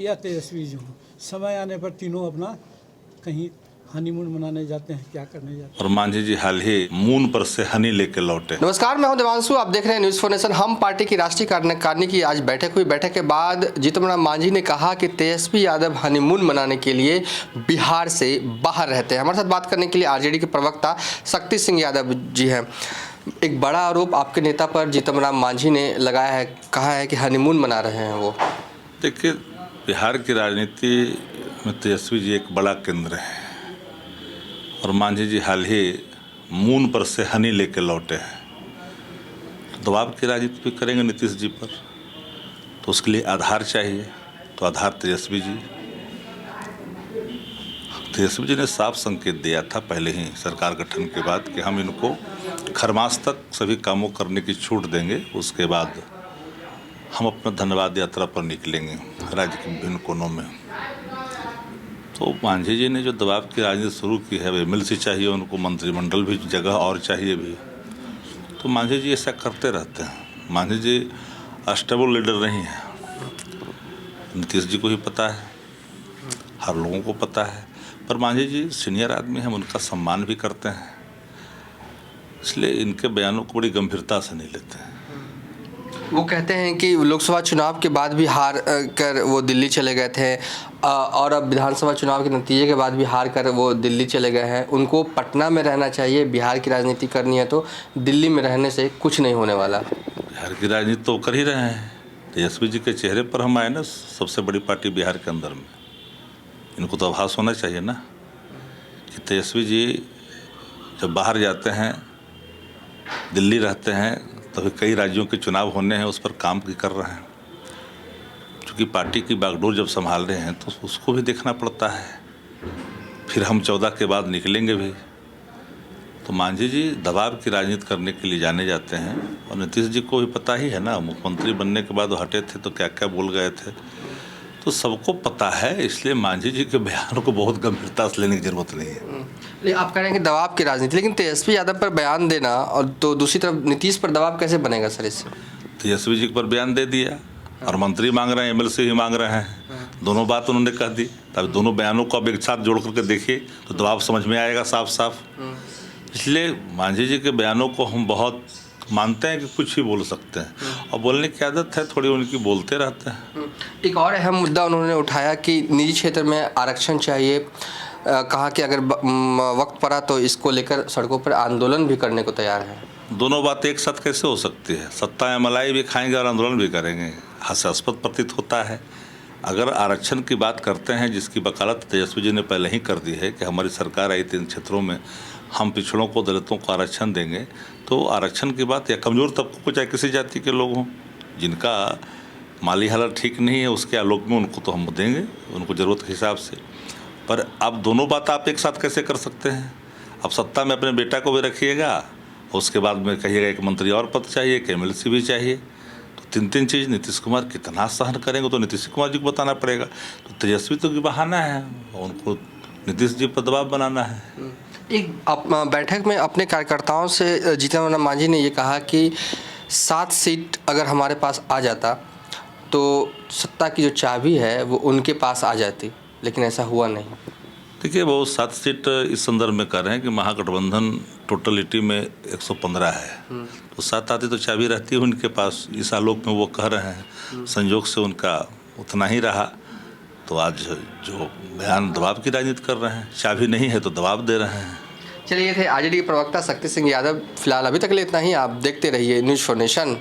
या तेजस्वी जी हों, समय आने पर तीनों अपना कहीं हनीमून मनाने जाते हैं, क्या करने जाते हैं। और मांझी जी हाल ही मून पर से हनी लेके लौटे। नमस्कार, मैं हूं देवांशु, आप देख रहे हैं न्यूज़ 4 नेशन। हम पार्टी की राष्ट्रीय कार्यकारिणी की आज बैठक हुई। बैठक के बाद जीतन राम मांझी ने कहा कि तेजस्वी यादव हनीमून मनाने के लिए बिहार से बाहर रहते हैं। हमारे साथ बात करने के लिए आरजेडी के प्रवक्ता शक्ति सिंह यादव जी हैं। एक बड़ा आरोप आपके नेता पर जीतन राम मांझी ने लगाया है, कहा है कि हनीमून मना रहे हैं वो। देखिए, बिहार की राजनीति में तेजस्वी जी एक बड़ा केंद्र है और मांझी जी हाल ही मून पर से हनी लेके लौटे हैं। तो दबाव की राजनीति भी करेंगे नीतीश जी पर, तो उसके लिए आधार चाहिए। तो आधार तेजस्वी जी ने साफ संकेत दिया था पहले ही सरकार गठन के बाद कि हम इनको खरमास तक सभी कामों करने की छूट देंगे, उसके बाद हम अपना धन्यवाद यात्रा पर निकलेंगे राज्य के विभिन्न कोनों में। तो मांझी जी ने जो दबाव की राजनीति शुरू की है, वे एमएलसी चाहिए उनको, मंत्रिमंडल भी जगह और चाहिए भी। तो मांझी जी ऐसा करते रहते हैं। मांझी जी अस्टेबल लीडर नहीं है, नीतीश जी को ही पता है, हर लोगों को पता है। पर मांझी जी सीनियर आदमी हैं, उनका सम्मान भी करते हैं, इसलिए इनके बयानों को बड़ी गंभीरता से नहीं लेते हैं। वो कहते हैं कि लोकसभा चुनाव के बाद भी हार कर वो दिल्ली चले गए थे और अब विधानसभा चुनाव के नतीजे के बाद भी हार कर वो दिल्ली चले गए हैं। उनको पटना में रहना चाहिए, बिहार की राजनीति करनी है तो दिल्ली में रहने से कुछ नहीं होने वाला। बिहार की राजनीति तो कर ही रहे हैं। तेजस्वी जी के चेहरे पर हम आए ना, सबसे बड़ी पार्टी बिहार के अंदर में, इनको तो आभास होना चाहिए ना कि तेजस्वी जी जब बाहर जाते हैं, दिल्ली रहते हैं, तो कई राज्यों के चुनाव होने हैं, उस पर काम भी कर रहे हैं। क्योंकि पार्टी की बागडोर जब संभाल रहे हैं तो उसको भी देखना पड़ता है। फिर हम 14 के बाद निकलेंगे भी। तो मांझी जी दबाव की राजनीति करने के लिए जाने जाते हैं और नीतीश जी को भी पता ही है ना, मुख्यमंत्री बनने के बाद वो हटे थे तो क्या क्या बोल गए थे, तो सबको पता है। इसलिए मांझी जी के बयानों को बहुत गंभीरता से लेने की जरूरत नहीं है। आप कह रहे हैं कि दबाव की राजनीति, लेकिन तेजस्वी यादव पर बयान देना और तो दूसरी तरफ नीतीश पर दबाव कैसे बनेगा सर इससे? तेजस्वी जी पर बयान दे दिया और मंत्री मांग रहे हैं, एमएलसी ही मांग रहे हैं, दोनों बात उन्होंने कह दी। तब दोनों बयानों को अब एक साथ जोड़ करके देखिए तो दबाव समझ में आएगा साफ साफ। इसलिए मांझी जी के बयानों को हम बहुत मानते हैं कि कुछ ही बोल सकते हैं और बोलने की आदत है थोड़ी उनकी, बोलते रहते हैं। एक और अहम मुद्दा उन्होंने उठाया कि निजी क्षेत्र में आरक्षण चाहिए। कहा कि अगर वक्त पड़ा तो इसको लेकर सड़कों पर आंदोलन भी करने को तैयार है। दोनों बातें एक साथ कैसे हो सकती है? सत्ता में मलाई भी खाएंगे और आंदोलन भी करेंगे, हास्यास्पद प्रतीत होता है। अगर आरक्षण की बात करते हैं, जिसकी वकालत तेजस्वी जी ने पहले ही कर दी है कि हमारी सरकार आई 3 क्षेत्रों में हम पिछड़ों को, दलितों को आरक्षण देंगे, तो आरक्षण की बात या कमज़ोर तबकों को, चाहे किसी जाति के लोग हों, जिनका माली हालत ठीक नहीं है, उसके आलोक में उनको तो हम देंगे, उनको ज़रूरत के हिसाब से। पर अब दोनों बात आप एक साथ कैसे कर सकते हैं? अब सत्ता में अपने बेटा को भी रखिएगा, उसके बाद में कहिएगा एक मंत्री और पद चाहिए, एक एमएलसी भी चाहिए, तो 3 चीज़ नीतीश कुमार कितना सहन करेंगे? तो नीतीश कुमार जी को बताना पड़ेगा। तो तेजस्वी तो बहाना है, उनको नीतीश जी पर दबाव बनाना है। एक बैठक में अपने कार्यकर्ताओं से जीतन राम मांझी ने ये कहा कि 7 सीट अगर हमारे पास आ जाता तो सत्ता की जो चाबी है वो उनके पास आ जाती, लेकिन ऐसा हुआ नहीं। देखिए, वो 7 सीट इस संदर्भ में कर रहे हैं कि महागठबंधन टोटलिटी में 115 है, तो 7 आती तो चाबी रहती है उनके पास। इस आलोक में वो कह रहे हैं, संयोग से उनका उतना ही रहा। तो आज जो बयान दबाव की राजनीति कर रहे हैं, चाबी नहीं है तो दबाव दे रहे हैं। चलिए, ये थे आरजेडी के प्रवक्ता शक्ति सिंह यादव। फिलहाल अभी तक के लिए इतना ही। आप देखते रहिए न्यूज़ 4 नेशन।